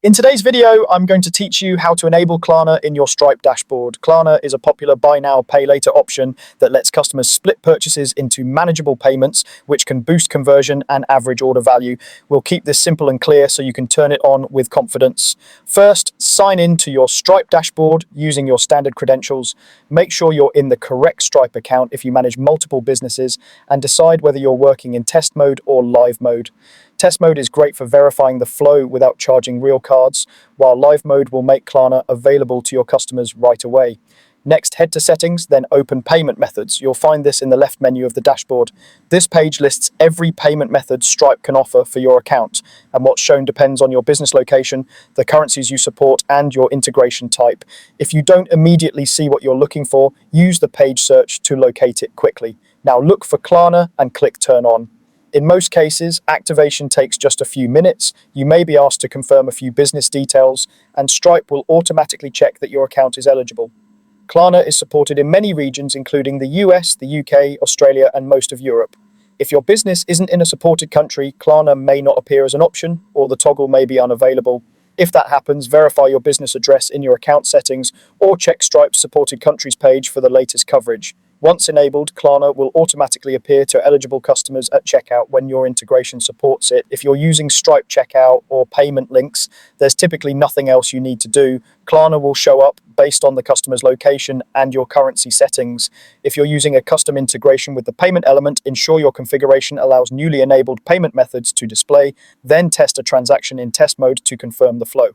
In today's video, I'm going to teach you how to enable Klarna in your Stripe dashboard. Klarna is a popular buy now, pay later option that lets customers split purchases into manageable payments, which can boost conversion and average order value. We'll keep this simple and clear so you can turn it on with confidence. First, sign in to your Stripe dashboard using your standard credentials. Make sure you're in the correct Stripe account if you manage multiple businesses, and decide whether you're working in test mode or live mode. Test mode is great for verifying the flow without charging real cards, while live mode will make Klarna available to your customers right away. Next, head to Settings, then open Payment Methods. You'll find this in the left menu of the dashboard. This page lists every payment method Stripe can offer for your account, and what's shown depends on your business location, the currencies you support, and your integration type. If you don't immediately see what you're looking for, use the page search to locate it quickly. Now look for Klarna and click Turn On. In most cases, activation takes just a few minutes. You may be asked to confirm a few business details, and Stripe will automatically check that your account is eligible. Klarna is supported in many regions, including the US, the UK, Australia, and most of Europe. If your business isn't in a supported country, Klarna may not appear as an option, or the toggle may be unavailable. If that happens, verify your business address in your account settings, or check Stripe's supported countries page for the latest coverage. Once enabled, Klarna will automatically appear to eligible customers at checkout when your integration supports it. If you're using Stripe checkout or payment links, there's typically nothing else you need to do. Klarna will show up based on the customer's location and your currency settings. If you're using a custom integration with the payment element, ensure your configuration allows newly enabled payment methods to display, then test a transaction in test mode to confirm the flow.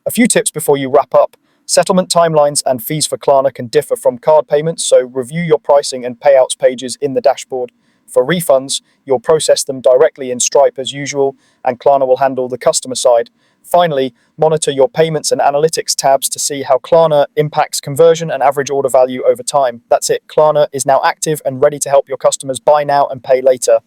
A few tips before you wrap up. Settlement timelines and fees for Klarna can differ from card payments, so review your pricing and payouts pages in the dashboard. For refunds, you'll process them directly in Stripe as usual, and Klarna will handle the customer side. Finally, monitor your payments and analytics tabs to see how Klarna impacts conversion and average order value over time. That's it. Klarna is now active and ready to help your customers buy now and pay later.